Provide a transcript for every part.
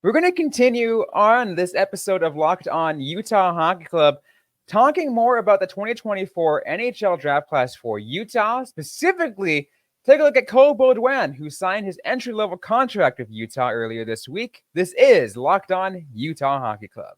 We're going to continue on this episode of Locked On Utah Hockey Club, talking more about the 2024 NHL Draft class for Utah. Specifically, take a look at Cole Beaudoin, who signed his entry-level contract with Utah earlier this week. This is Locked On Utah Hockey Club.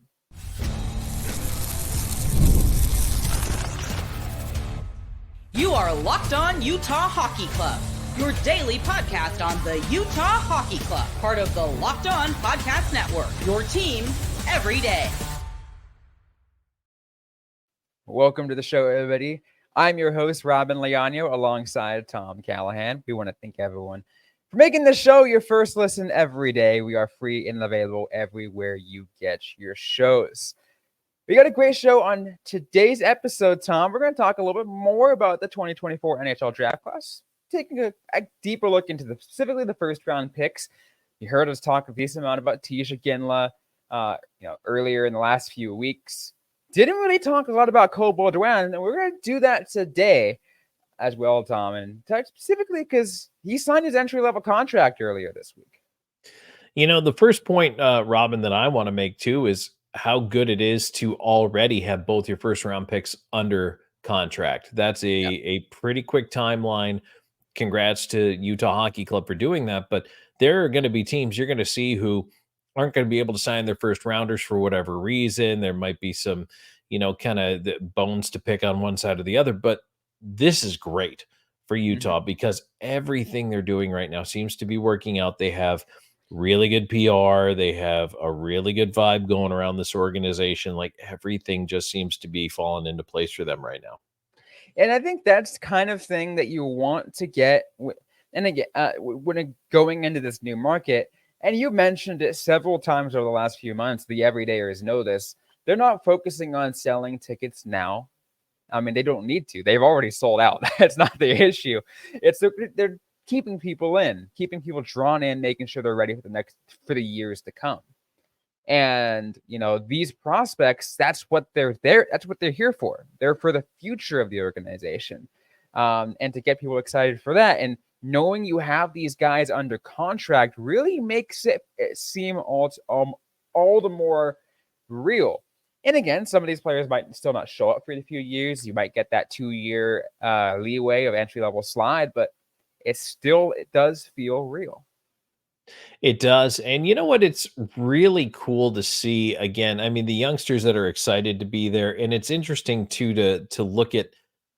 You are Locked On Utah Hockey Club, your daily podcast on the Utah Hockey Club, part of the Locked On Podcast Network, your team every day. Welcome to the show, everybody. I'm your host, Robyn Leano, alongside Tom Callahan. We want to thank everyone for making the show your first listen every day. We are free and available everywhere you get your shows. We got a great show on today's episode, Tom. We're going to talk a little bit more about the 2024 NHL Draft class, taking a deeper look into specifically the first-round picks. You heard us talk a decent amount about Tisha Ginla, earlier in the last few weeks. Didn't really talk a lot about Cole Beaudoin, and we're going to do that today as well, Tom, and talk specifically because he signed his entry-level contract earlier this week. You know, the first point, Robyn, that I want to make too is how good it is to already have both your first-round picks under contract. That's a pretty quick timeline. Congrats to Utah Hockey Club for doing that, but there are going to be teams you're going to see who aren't going to be able to sign their first rounders for whatever reason. There might be some, kind of the bones to pick on one side or the other, but this is great for Utah because everything they're doing right now seems to be working out. They have really good PR. They have a really good vibe going around this organization. Like everything just seems to be falling into place for them right now. And I think that's the kind of thing that you want to get. And again, when going into this new market, and you mentioned it several times over the last few months, the everydayers know this. They're not focusing on selling tickets now. I mean, they don't need to. They've already sold out. That's not the issue. They're keeping people in, keeping people drawn in, making sure they're ready for the years to come. And, these prospects, that's what they're there. That's what they're here for. They're for the future of the organization. And to get people excited for that. And knowing you have these guys under contract really makes it seem all the more real. And again, some of these players might still not show up for a few years. You might get that 2-year leeway of entry-level slide, but it does feel real. It does. And you know what? It's really cool to see again. I mean, the youngsters that are excited to be there. And it's interesting too, to look at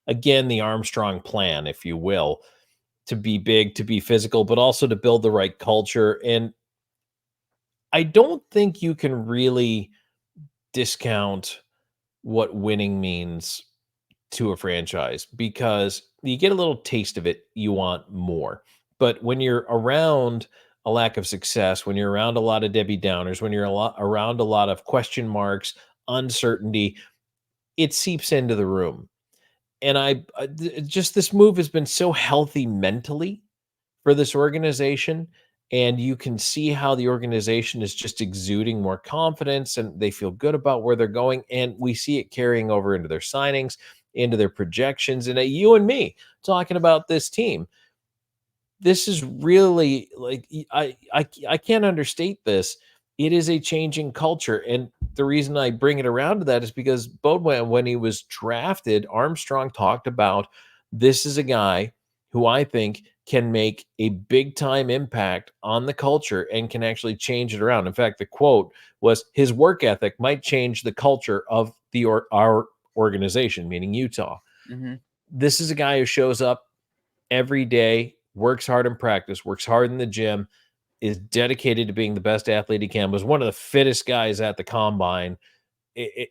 again, the Armstrong plan, if you will, to be big, to be physical, but also to build the right culture. And I don't think you can really discount what winning means to a franchise because you get a little taste of it. You want more. But when you're around a lack of success, when you're around a lot of Debbie Downers, when you're around a lot of question marks, uncertainty, it seeps into the room. And just this move has been so healthy mentally for this organization. And you can see how the organization is just exuding more confidence and they feel good about where they're going. And we see it carrying over into their signings, into their projections, and you and me talking about this team. This is really like, I can't understate this. It is a changing culture. And the reason I bring it around to that is because Beaudoin, when he was drafted, Armstrong talked about this is a guy who I think can make a big time impact on the culture and can actually change it around. In fact, the quote was his work ethic might change the culture of our organization, meaning Utah. This is a guy who shows up every day, works hard in practice, works hard in the gym, is dedicated to being the best athlete he can, was one of the fittest guys at the combine.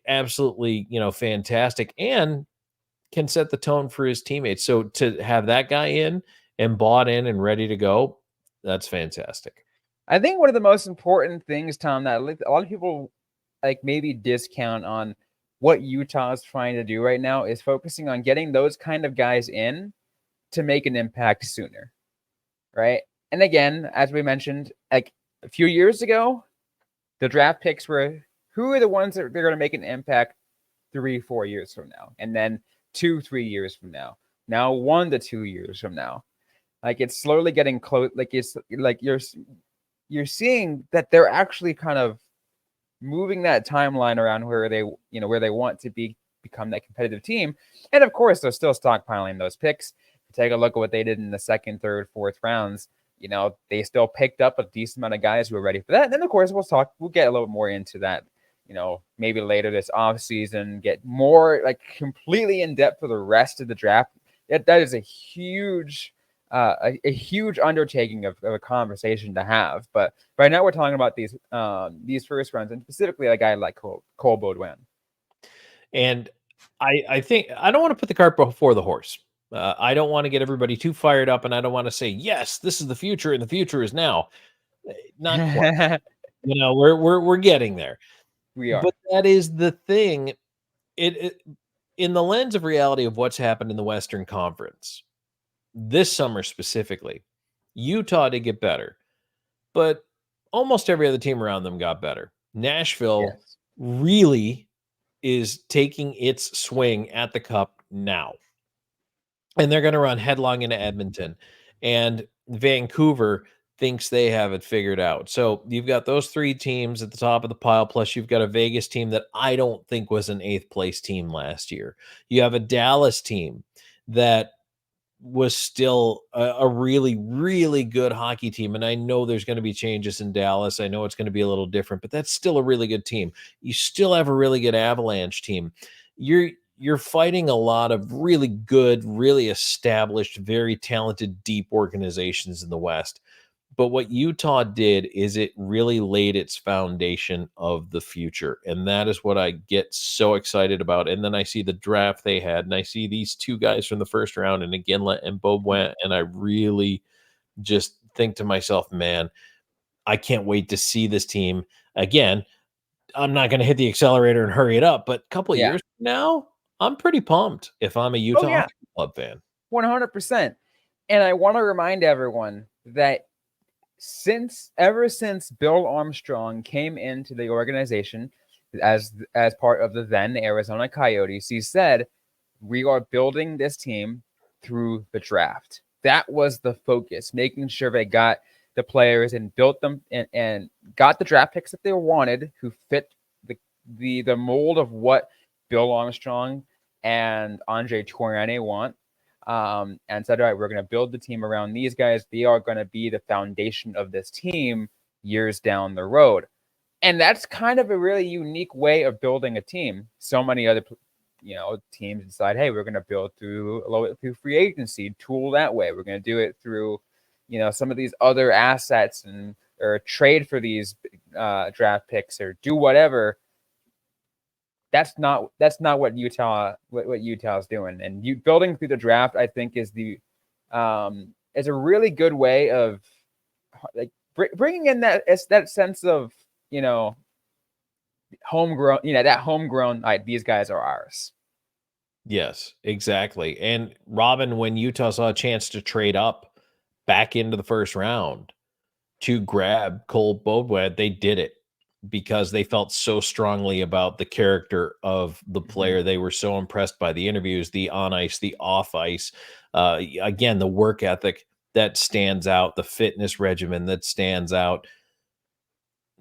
Absolutely, fantastic, and can set the tone for his teammates. So to have that guy in and bought in and ready to go, that's fantastic. I think one of the most important things, Tom, that a lot of people maybe discount on what Utah is trying to do right now is focusing on getting those kind of guys in to make an impact sooner, right? And again, as we mentioned, a few years ago, the draft picks were who are the ones that they're going to make an impact 3-4 years from now, and then 2-3 years from now. Now 1 to 2 years from now, it's slowly getting close. you're seeing that they're actually kind of moving that timeline around where they, where they want to become that competitive team. And of course, they're still stockpiling those picks. Take a look at what they did in the second, third, fourth rounds. They still picked up a decent amount of guys who are ready for that. And then, of course, we'll get a little more into that, maybe later this offseason, get more like completely in depth for the rest of the draft. That is a huge undertaking of a conversation to have. But right now we're talking about these first rounds, and specifically a guy like Cole Beaudoin. And I think I don't want to put the cart before the horse. I don't want to get everybody too fired up, and I don't want to say, yes, this is the future, and the future is now. Not quite. We're getting there. We are. But that is the thing. It in the lens of reality of what's happened in the Western Conference this summer specifically, Utah did get better, but almost every other team around them got better. Nashville really is taking its swing at the cup now. And they're going to run headlong into Edmonton. And Vancouver thinks they have it figured out. So you've got those three teams at the top of the pile, plus you've got a Vegas team that I don't think was an 8th place team last year. You have a Dallas team that was still a really, really good hockey team. And I know there's going to be changes in Dallas. I know it's going to be a little different, but that's still a really good team. You still have a really good Avalanche team. You're fighting a lot of really good, really established, very talented, deep organizations in the West. But what Utah did is it really laid its foundation of the future. And that is what I get so excited about. And then I see the draft they had, and I see these two guys from the first round, and Iginla and Beaudoin, and I really just think to myself, man, I can't wait to see this team again. I'm not going to hit the accelerator and hurry it up, but a couple of years from now, I'm pretty pumped if I'm a Utah Hockey Club fan. 100%. And I want to remind everyone that ever since Bill Armstrong came into the organization as part of the then Arizona Coyotes, he said, we are building this team through the draft. That was the focus, making sure they got the players and built them and got the draft picks that they wanted, who fit the mold of what Bill Armstrong and Andre Tourigny want. And said, all right, we're going to build the team around these guys. They are going to be the foundation of this team years down the road. And that's kind of a really unique way of building a team. So many other, teams decide, hey, we're going to build through free agency, tool that way. We're going to do it through, some of these other assets or trade for these draft picks or do whatever. That's not what Utah is doing. And building through the draft, I think, is is a really good way of like bringing in that sense of homegrown. That homegrown. These guys are ours. Yes, exactly. And Robyn, when Utah saw a chance to trade up back into the first round to grab Cole Beaudoin, they did it, because they felt so strongly about the character of the player. They were so impressed by the interviews, the on ice, the off ice. Again, the work ethic that stands out, the fitness regimen that stands out.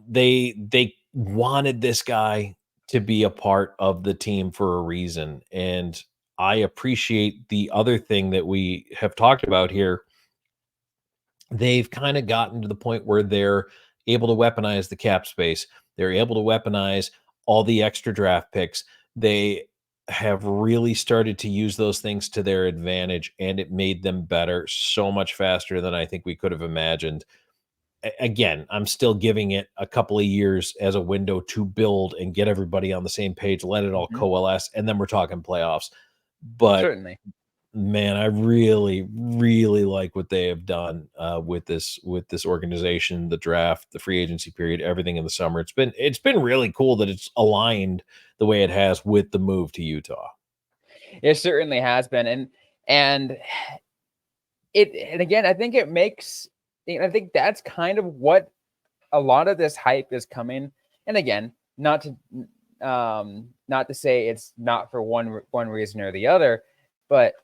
They wanted this guy to be a part of the team for a reason. And I appreciate the other thing that we have talked about here. They've kind of gotten to the point where they're able to weaponize the cap space. They're able to weaponize all the extra draft picks. They have really started to use those things to their advantage, and it made them better so much faster than I think we could have imagined. Again, I'm still giving it a couple of years as a window to build and get everybody on the same page, let it all coalesce, and then we're talking playoffs. But certainly, man, I really, really like what they have done with this organization, the draft, the free agency period, everything in the summer. It's been really cool that it's aligned the way it has with the move to Utah. It certainly has been, and again, I think it makes. I think that's kind of what a lot of this hype is coming. And again, not to say it's not for one reason or the other, but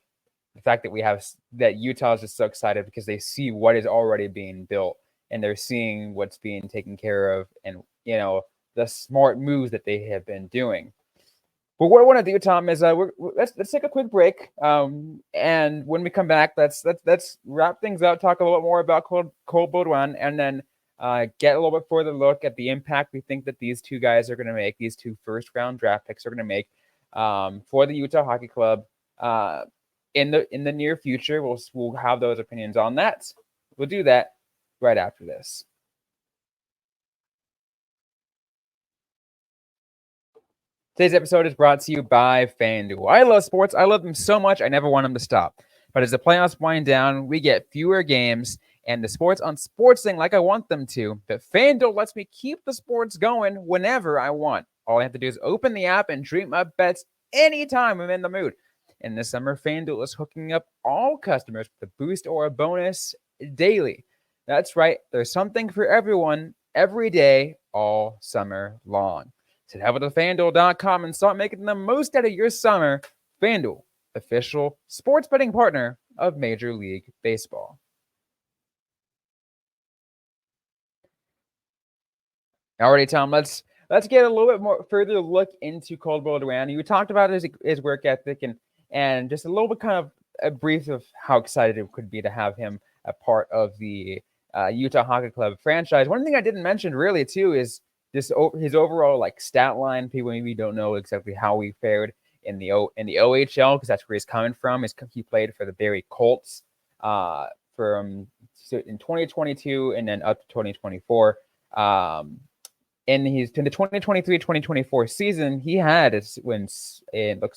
the fact that Utah is just so excited because they see what is already being built and they're seeing what's being taken care of, and the smart moves that they have been doing. But what I want to do, Tom, is let's take a quick break, and when we come back, let's wrap things up, talk a little bit more about Cole Beaudoin, and then get a little bit further look at the impact we think that these two guys are going to make, these two first-round draft picks are going to make for the Utah Hockey Club in the near future. We'll have those opinions on that. We'll do that right after this. Today's episode is brought to you by FanDuel. I love sports. I love them so much, I never want them to stop. But as the playoffs wind down, we get fewer games and the sports on sportsing like I want them to. But FanDuel lets me keep the sports going whenever I want. All I have to do is open the app and dream up bets anytime I'm in the mood. And this summer, FanDuel is hooking up all customers with a boost or a bonus daily. That's right. There's something for everyone every day, all summer long. So head over to FanDuel.com and start making the most out of your summer. FanDuel, official sports betting partner of Major League Baseball. Alrighty, Tom, let's get a little bit more further look into Cole Beaudoin. You talked about his work ethic and just a little bit kind of a brief of how excited it could be to have him a part of the Utah Hockey Club franchise. One thing I didn't mention really too is his overall like stat line. People maybe don't know exactly how he fared in the OHL because that's where he's coming from. He played for the Barrie Colts in 2022 and then up to 2024. And he's in the 2023-2024 season, he had it looks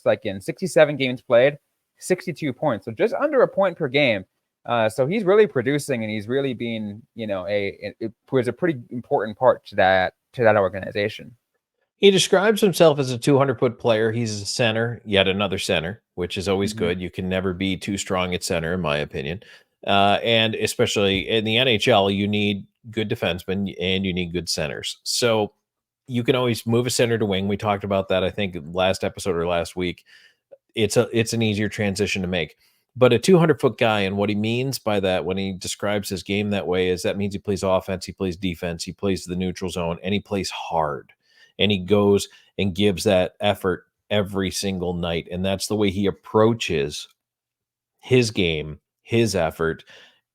like in 67 games played, 62 points, so just under a point per game. So he's really producing, and he's really being, it was a pretty important part to that organization. He describes himself as a 200-foot player. He's a center, yet another center, which is always good. You can never be too strong at center, in my opinion. And especially in the NHL, you need good defensemen and you need good centers. So you can always move a center to wing. We talked about that, I think, last episode or last week. It's an easier transition to make. But a 200-foot guy, and what he means by that when he describes his game that way is that means he plays offense, he plays defense, he plays the neutral zone, and he plays hard. And he goes and gives that effort every single night. And that's the way he approaches his game, his effort.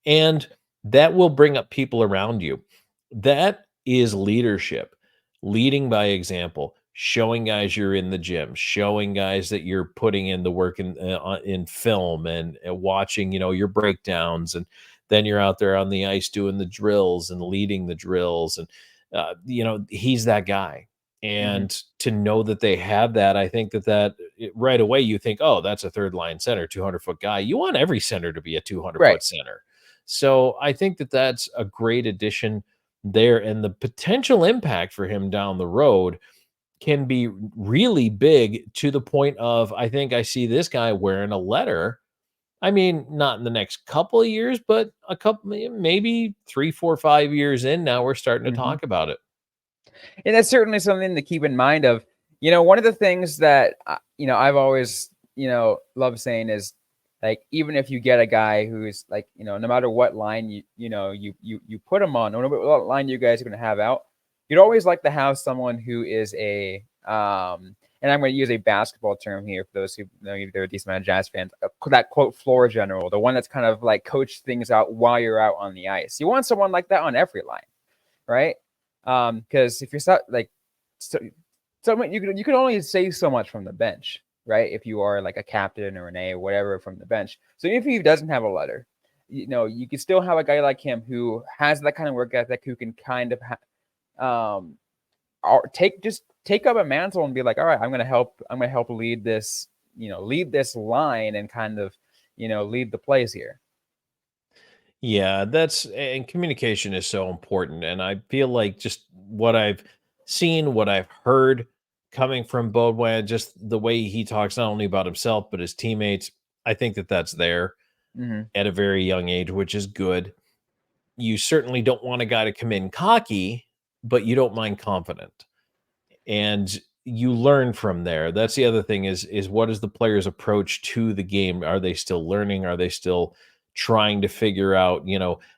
And that will bring up people around you. That is leadership, leading by example, showing guys you're in the gym, showing guys that you're putting in the work in film and watching, your breakdowns. And then you're out there on the ice doing the drills and leading the drills. And, he's that guy. And to know that they have that, I think that right away you think, oh, that's a third line center, 200-foot guy. You want every center to be a 200-foot center. So I think that that's a great addition there. And the potential impact for him down the road can be really big, to the point of, I think I see this guy wearing a letter. I mean, not in the next couple of years, but a couple, maybe 3, 4, 5 years in now, we're starting to talk about it. And that's certainly something to keep in mind of, one of the things that, I've always, loved saying is, like, even if you get a guy who's like, no matter what line you put him on, no matter what line you guys are going to have out, you'd always like to have someone who is and I'm going to use a basketball term here for those who know they're a decent amount of Jazz fans, that quote floor general, the one that's kind of like coach things out while you're out on the ice. You want someone like that on every line, right? Because if you're you can only say so much from the bench, right? If you are like a captain or an A or whatever from the bench. So even if he doesn't have a letter, you can still have a guy like him who has that kind of work ethic, who can kind of take up a mantle and be like, all right, I'm going to help lead this line and kind of, lead the plays here. Yeah, and communication is so important. And I feel like just what I've seen, what I've heard coming from Beaudoin, just the way he talks not only about himself, but his teammates, I think that that's there at a very young age, which is good. You certainly don't want a guy to come in cocky, but you don't mind confident. And you learn from there. That's the other thing is what is the player's approach to the game? Are they still learning? Are they still trying to figure out,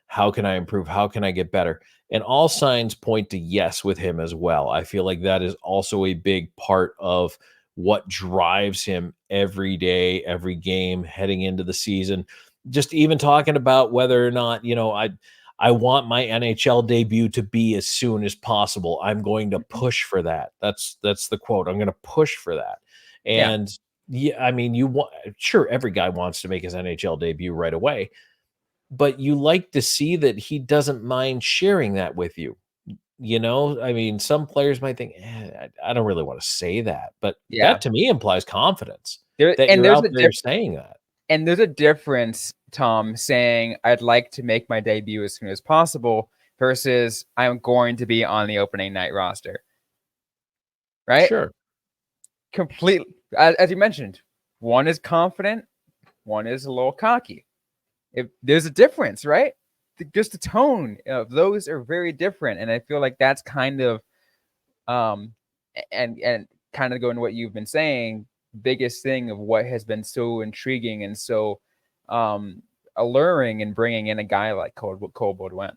How can I improve? How can I get better? And all signs point to yes with him as well. I feel like that is also a big part of what drives him every day, every game heading into the season. Just even talking about whether or not, I want my NHL debut to be as soon as possible. I'm going to Mhm. push for that. That's the quote. I'm going to push for that. Yeah. And yeah, I mean, you want sure every guy wants to make his NHL debut right away, but you like to see that he doesn't mind sharing that with you. I mean, some players might think, I don't really want to say that, but Yeah. that to me implies confidence There that and you're there's out a there saying that. And there's a difference, Tom, saying I'd like to make my debut as soon as possible versus I'm going to be on the opening night roster, right? Sure. Completely, as you mentioned, one is confident, one is a little cocky. If there's a difference, right? Just the tone of those are very different, and I feel like that's kind of um, and kind of going to what you've been saying. Biggest thing of what has been so intriguing and so um, alluring in bringing in a guy like Cole Beaudoin.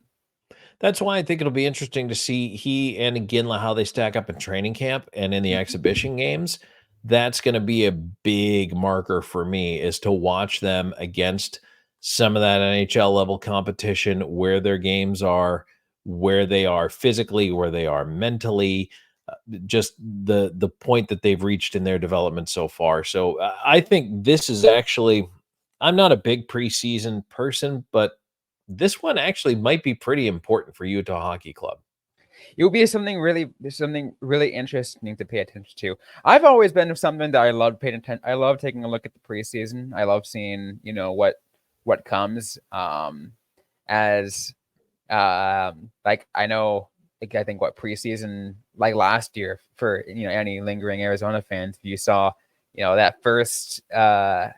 That's why I think it'll be interesting to see he and Ginla how they stack up in training camp and in the exhibition games. That's going to be a big marker for me is to watch them against some of that NHL level competition, where their games are, where they are physically, where they are mentally, just the point that they've reached in their development so far. So I think this is actually, I'm not a big preseason person, but this one actually might be pretty important for Utah Hockey Club. It will be something really interesting to pay attention to. I've always been something that I love paying attention. I love taking a look at the preseason. I love seeing what comes as like I know like I think what preseason like last year for any lingering Arizona fans, you saw that first the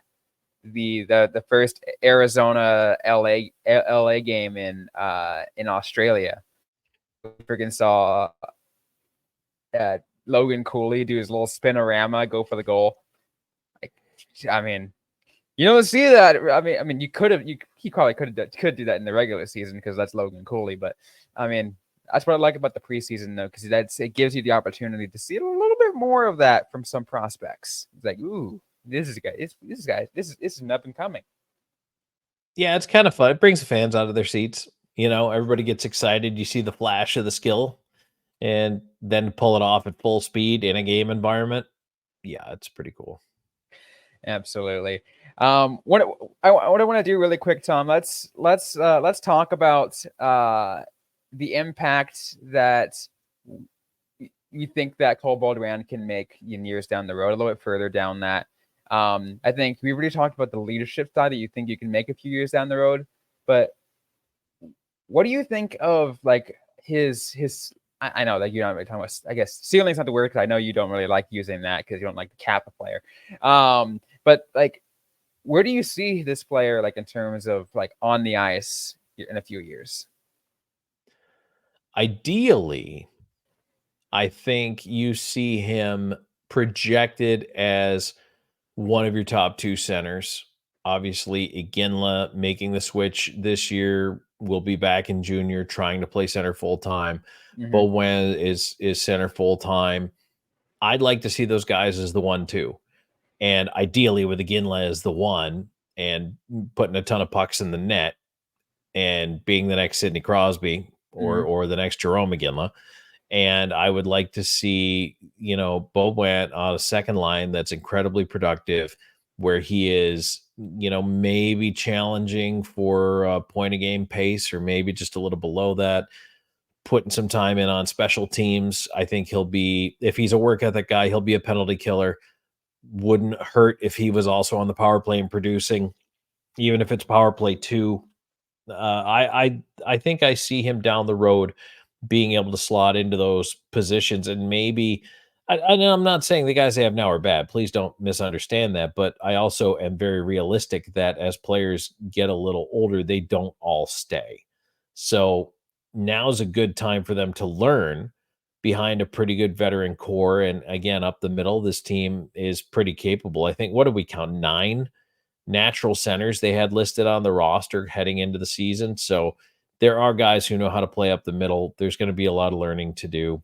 first Arizona LA game in Australia. Freaking saw Logan Cooley do his little spinorama, go for the goal. Like, I mean, you don't see that. I mean, he probably could do that in the regular season because that's Logan Cooley. But I mean, that's what I like about the preseason though, because it gives you the opportunity to see a little bit more of that from some prospects. It's like, ooh, this is this is an up and coming. Yeah, it's kind of fun. It brings the fans out of their seats. Everybody gets excited. You see the flash of the skill and then pull it off at full speed in a game environment. Yeah, it's pretty cool. Absolutely. What I want to do really quick, Tom. Let's talk about the impact that you think that Cole Beaudoin can make in years down the road, a little bit further down that. I think we already talked about the leadership side that you think you can make a few years down the road, but what do you think of like his? I know that you're not really talking about. I guess ceiling's not the word because I know you don't really like using that because you don't like to cap a player. But like, where do you see this player like in terms of like on the ice in a few years? Ideally, I think you see him projected as one of your top two centers. Obviously, Iginla making the switch this year will be back in junior trying to play center full time. Mm-hmm. Beaudoin is center full time. I'd like to see those guys as the 1-2. And ideally with Iginla as the one and putting a ton of pucks in the net and being the next Sidney Crosby Mm-hmm. or the next Jerome Iginla. And I would like to see, Beaudoin on a second line that's incredibly productive, where he is, maybe challenging for a point a game pace or maybe just a little below that, putting some time in on special teams. I think he'll be, if he's a work ethic guy, he'll be a penalty killer. Wouldn't hurt if he was also on the power play and producing, even if it's power play two. I think I see him down the road being able to slot into those positions and maybe. I'm not saying the guys they have now are bad. Please don't misunderstand that. But I also am very realistic that as players get a little older, they don't all stay. So now's a good time for them to learn behind a pretty good veteran core. And again, up the middle, this team is pretty capable. I think, what do we count? 9 natural centers they had listed on the roster heading into the season. So There are guys who know how to play up the middle. There's going to be a lot of learning to do.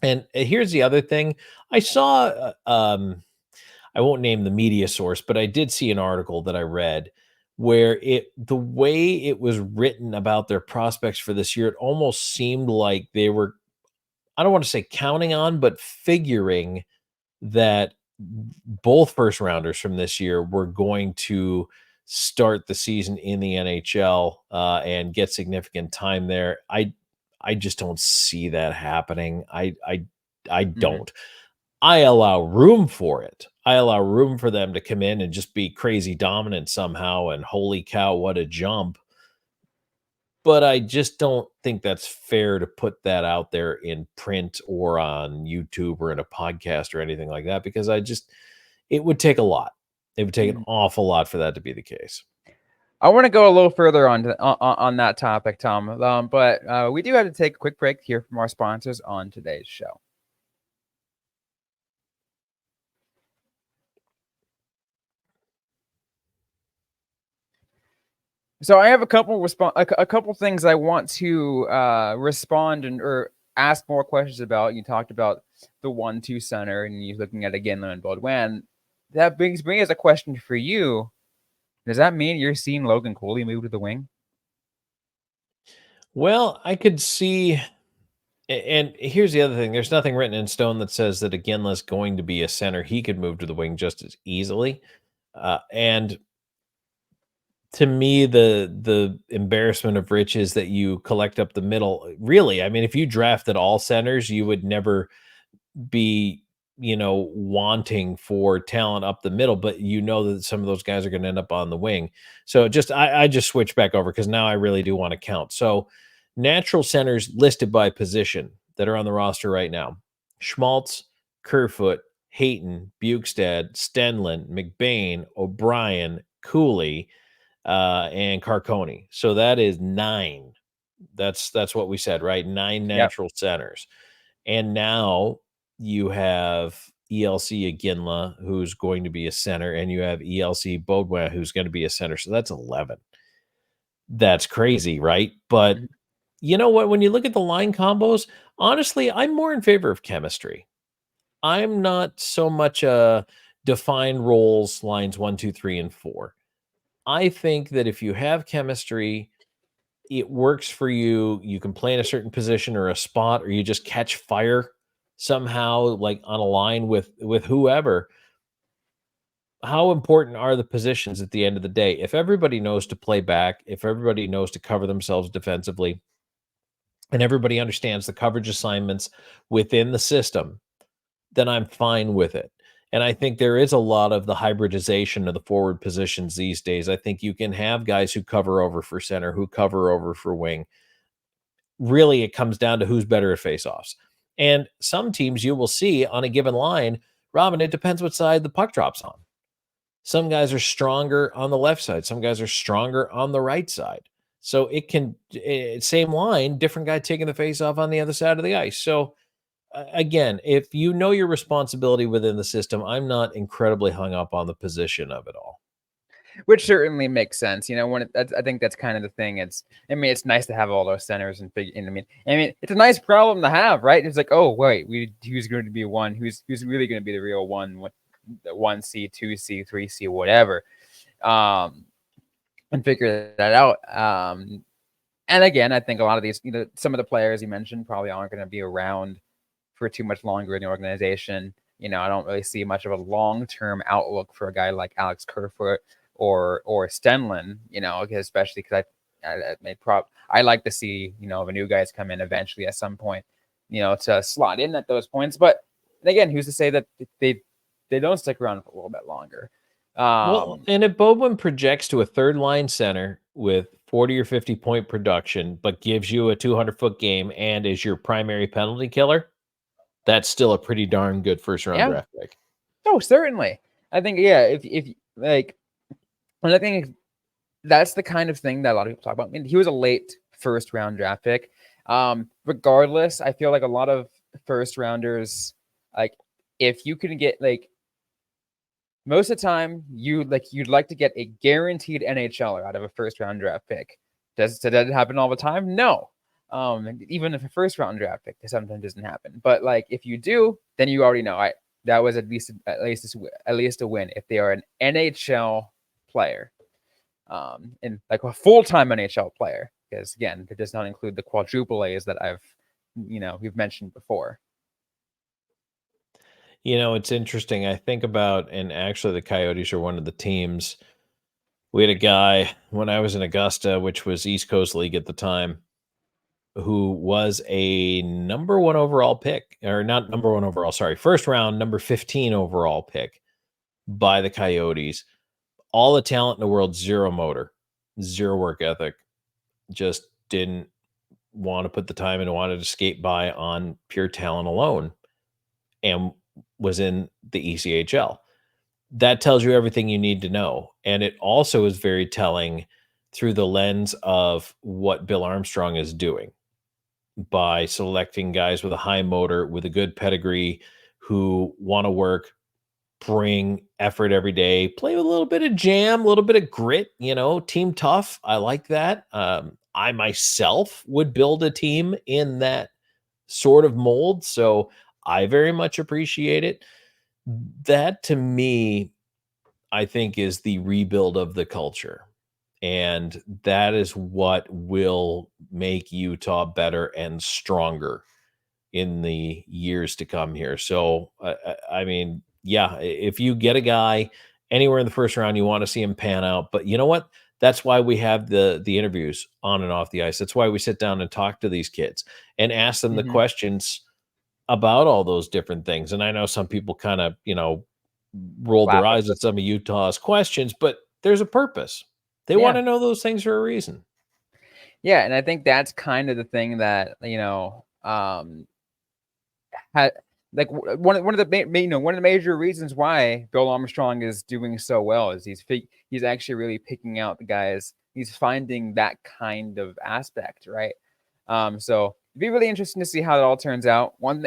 And here's the other thing. I saw, I won't name the media source, but I did see an article that I read where the way it was written about their prospects for this year, it almost seemed like they were, I don't want to say counting on, but figuring that both first rounders from this year were going to start the season in the NHL and get significant time there. I just don't see that happening. I Mhm. don't. I allow room for it. I allow room for them to come in and just be crazy dominant somehow. And holy cow, what a jump. But I just don't think that's fair to put that out there in print or on YouTube or in a podcast or anything like that, because it would take a lot. It would take an Mhm. awful lot for that to be the case. I want to go a little further on that topic, Tom. But we do have to take a quick break here from our sponsors on today's show. So I have a couple things I want to respond or ask more questions about. You talked about the 1-2 center, and you're looking at again and Beaudoin. That brings me as a question for you. Does that mean you're seeing Logan Cooley move to the wing? Well, I could see, and here's the other thing: there's nothing written in stone that says that Iginla's going to be a center. He could move to the wing just as easily. And to me, the embarrassment of riches that you collect up the middle, really, I mean, if you drafted all centers, you would never be, wanting for talent up the middle, but that some of those guys are going to end up on the wing. So I just switch back over because now I really do want to count. So natural centers listed by position that are on the roster right now: Schmaltz, Kerfoot, Hayton, Bukestad, Stenlin, McBain, O'Brien, Cooley, and Carconi. So that is 9. That's what we said, right? 9 Yep. natural centers. And now you have ELC Aginla, who's going to be a center, and you have ELC Beaudoin, who's going to be a center. So that's 11. That's crazy, right? But Mhm. you know what? When you look at the line combos, honestly, I'm more in favor of chemistry. I'm not so much a defined roles lines 1, 2, 3, and 4. I think that if you have chemistry, it works for you. You can play in a certain position or a spot, or you just catch fire somehow, like on a line with whoever. How important are the positions at the end of the day? If everybody knows to play back, if everybody knows to cover themselves defensively, and everybody understands the coverage assignments within the system, then I'm fine with it. And I think there is a lot of the hybridization of the forward positions these days. I think you can have guys who cover over for center, who cover over for wing. Really, it comes down to who's better at faceoffs. And some teams you will see on a given line, Robyn, it depends what side the puck drops on. Some guys are stronger on the left side, some guys are stronger on the right side. So it can, same line, different guy taking the faceoff on the other side of the ice. So again, if you know your responsibility within the system, I'm not incredibly hung up on the position of it all. Which certainly makes sense. I think that's kind of the thing. It's nice to have all those centers and figure. And it's a nice problem to have, right? It's like, oh wait, who's going to be one? Who's really going to be the real one? What the 1C, 2C, 3C, whatever. Um, and figure that out. And again, I think a lot of these, some of the players you mentioned probably aren't going to be around for too much longer in the organization. I don't really see much of a long-term outlook for a guy like Alex Kerfoot or Stenlin, especially because I like to see, the new guys come in eventually at some point, to slot in at those points. But again, who's to say that they don't stick around for a little bit longer? Well, Um, and if Bowen projects to a third line center with 40 or 50 point production, but gives you a 200-foot game and is your primary penalty killer, that's still a pretty darn good first round yeah. draft pick. Oh, certainly. I think, yeah, if like, and I think that's the kind of thing that a lot of people talk about. He was a late first round draft pick. Regardless, I feel like a lot of first rounders, like, if you can get like most of the time, you'd like to get a guaranteed NHLer out of a first round draft pick. Does that happen all the time? No. Even if a first round draft pick, that sometimes doesn't happen. But like if you do, then you already know. That was at least a win if they are an NHL player, and like a full time NHL player. Because again, it does not include the quadruple A's that we've mentioned before. It's interesting. I think about, and actually, the Coyotes are one of the teams. We had a guy when I was in Augusta, which was East Coast League at the time, who was a number one overall pick, or not number one overall, sorry, first round, number 15 overall pick by the Coyotes. All the talent in the world, zero motor, zero work ethic, just didn't want to put the time in and wanted to skate by on pure talent alone, and was in the ECHL. That tells you everything you need to know. And it also is very telling through the lens of what Bill Armstrong is doing by selecting guys with a high motor, with a good pedigree, who want to work, bring effort every day, play with a little bit of jam, a little bit of grit, team tough. I like that. I myself would build a team in that sort of mold. So I very much appreciate it. That to me, I think, is the rebuild of the culture. And that is what will make Utah better and stronger in the years to come here. So, I mean, yeah, if you get a guy anywhere in the first round, you want to see him pan out. But you know what? That's why we have the interviews on and off the ice. That's why we sit down and talk to these kids and ask them the questions about all those different things. And I know some people kind of, rolled their eyes at some of Utah's questions, but there's a purpose. They want to know those things for a reason. Yeah, and I think that's kind of the thing that like one of the major reasons why Bill Armstrong is doing so well is he's actually really picking out the guys. He's finding that kind of aspect, right? So it'd be really interesting to see how it all turns out. One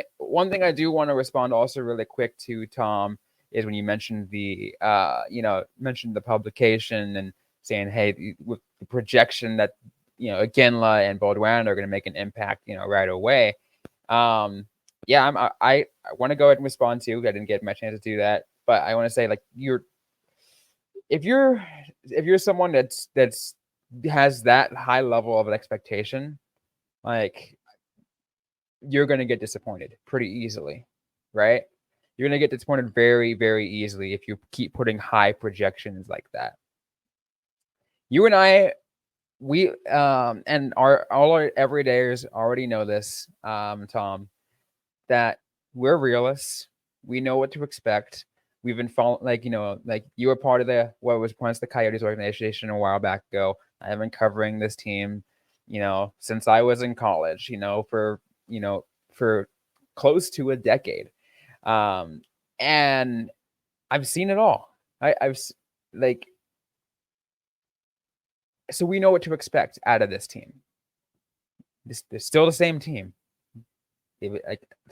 thing I do want to respond also really quick to, Tom, is when you mentioned mentioned the publication and saying, hey, with the projection that Iginla and Beaudoin are going to make an impact, right away. I want to go ahead and respond to. I didn't get my chance to do that, but I want to say, like, if you're someone that's has that high level of an expectation, like, you're going to get disappointed pretty easily, right? You're going to get disappointed very, very easily if you keep putting high projections like that. You and I, we and all our everydayers already know this, Tom, that we're realists. We know what to expect. We've been following, like you were part of what was once the Coyotes organization a while back ago. I have been covering this team, since I was in college, for close to a decade. And I've seen it all. So we know what to expect out of this team. They're still the same team,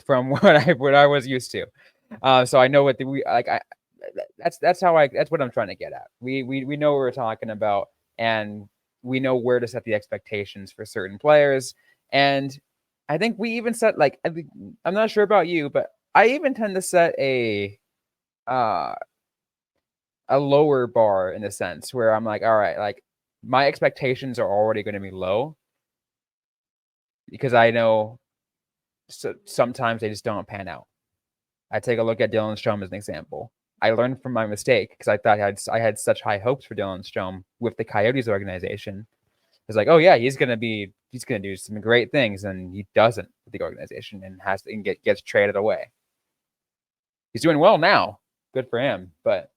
from what I was used to. So I know that's what I'm trying to get at. We know what we're talking about, and we know where to set the expectations for certain players. And I think we even set, I'm not sure about you, but I even tend to set a lower bar, in a sense where I'm like, all right, like, my expectations are already going to be low because I know sometimes they just don't pan out. I take a look at Dylan Strome as an example. I learned from my mistake because I thought I had such high hopes for Dylan Strome with the Coyotes organization. It's like, oh yeah, he's gonna do some great things, and he doesn't with the organization and gets traded away. He's doing well now, good for him. But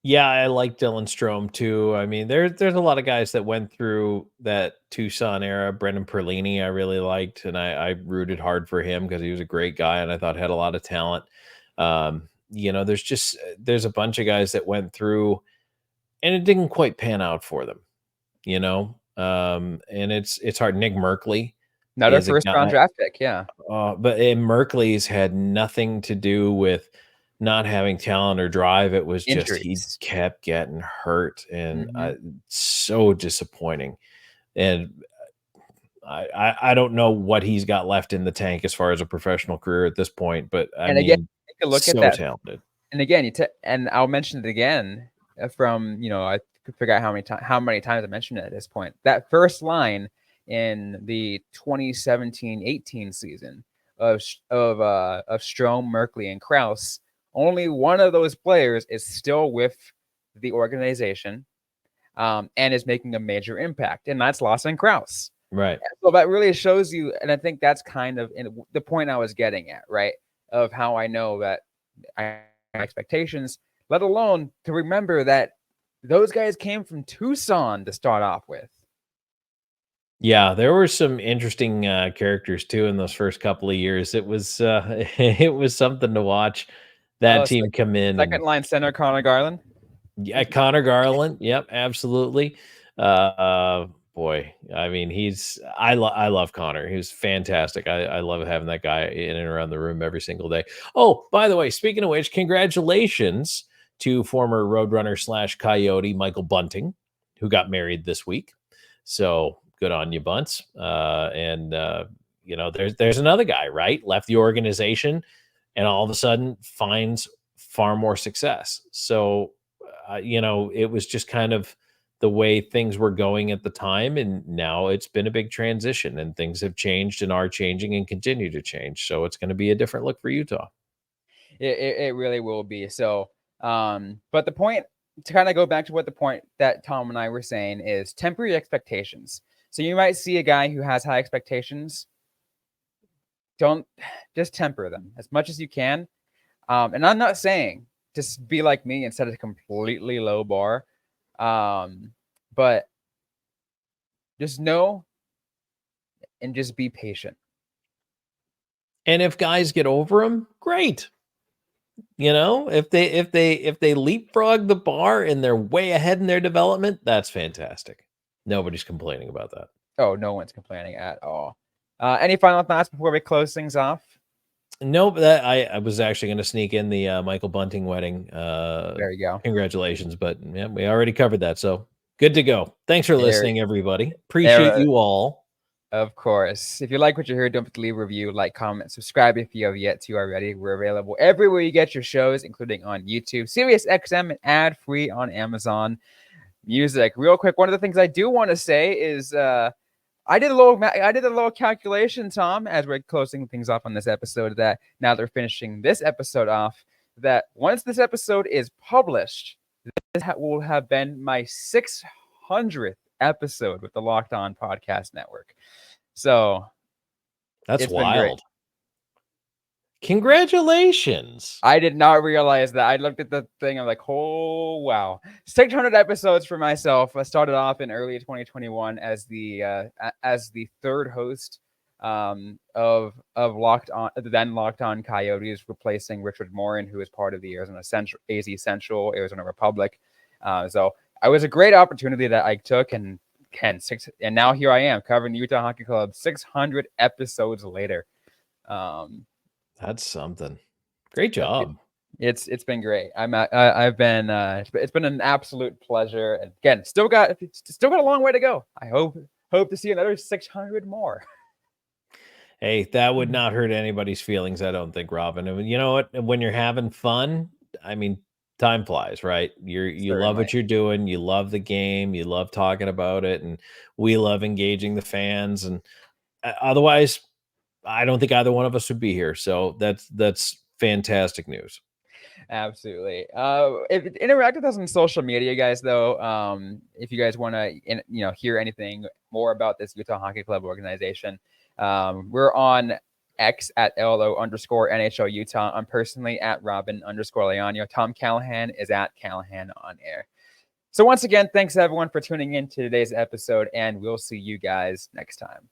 yeah, I like Dylan Strome too. I mean, there's a lot of guys that went through that Tucson era. Brendan Perlini, I really liked, and I rooted hard for him because he was a great guy and I thought had a lot of talent. There's a bunch of guys that went through and it didn't quite pan out for them, and it's hard. Nick Merkley, another first round draft pick, yeah. But Merkley's had nothing to do with not having talent or drive. It was just he Injuries. kept getting hurt, and Mhm. so disappointing. And I don't know what he's got left in the tank as far as a professional career at this point, but I And again, mean, take a look at so that. talented. And again, and I'll mention it again from, I could figure out how many times I mentioned it at this point. That first line in the 2017-18 season of Strome, Merkley, and Krause, only one of those players is still with the organization, and is making a major impact, and that's Lawson Krause. Right. So that really shows you, and I think that's kind of the point I was getting at, right? Of how I know that I expectations, let alone to remember that those guys came from Tucson to start off with. Yeah, there were some interesting characters too in those first couple of years. It was it was something to watch that Oh, team come in. second And line center Connor Garland. yeah, Connor Garland. Yep, absolutely. Boy, I mean, I love Connor. He was fantastic. I love having that guy in and around the room every single day. Oh, by the way, speaking of which, congratulations to former Roadrunner / Coyote Michael Bunting, who got married this week. So good on you, Bunts. There's another guy, right? Left the organization and all of a sudden finds far more success. So it was just kind of the way things were going at the time. And now it's been a big transition, and things have changed and are changing and continue to change. So it's going to be a different look for Utah. It really will be. So, but the point, to kind of go back to what the point that Tom and I were saying, is temper your expectations. So you might see a guy who has high expectations. Don't Just temper them as much as you can. And I'm not saying just be like me and set a completely low bar. But just know and just be patient. And if guys get over them, great. If they leapfrog the bar and they're way ahead in their development, that's fantastic. Nobody's complaining about that. Oh, no one's complaining at all. Any final thoughts before we close things off? Nope. That I was actually going to sneak in the Michael Bunting wedding. There you go. Congratulations, but yeah, we already covered that, so good to go. Thanks for There, listening, everybody. Appreciate there. you all. Of course. If you like what you heard, don't forget to leave a review, like, comment, subscribe if you have yet to already. We're available everywhere you get your shows, including on YouTube, SiriusXM, and ad-free on Amazon Music. Real quick, one of the things I do want to say is I did a little calculation, Tom, as we're closing things off on this episode, that now they're finishing this episode off, that once this episode is published, this will have been my 600th episode with the Locked On Podcast Network. So That's it's been great. wild. Congratulations. I did not realize that. I looked at the thing. I'm like, oh, wow. 600 episodes for myself. I started off in early 2021 as the third host of Locked On, then Locked On Coyotes, replacing Richard Morin, who is part of the Arizona Central, AZ Central, Arizona Republic. So it was a great opportunity that I took, and now here I am covering the Utah Hockey Club 600 episodes later. That's something. Great job. It's been great. I've been it's been an absolute pleasure. And again, still got a long way to go. I hope to see another 600 more. Hey, that would not hurt anybody's feelings, I don't think, Robyn. I mean, you know what? When you're having fun, I mean, time flies, right? You love what you're doing, you love the game, you love talking about it, and we love engaging the fans. And otherwise, I don't think either one of us would be here. So that's fantastic news. Absolutely. Interact with us on social media, guys, though. If you guys want to hear anything more about this Utah Hockey Club organization, we're on X at LO_NHL Utah. I'm personally at Robyn_Leano. Tom Callahan is at Callahan on air. So once again, thanks everyone for tuning in to today's episode, and we'll see you guys next time.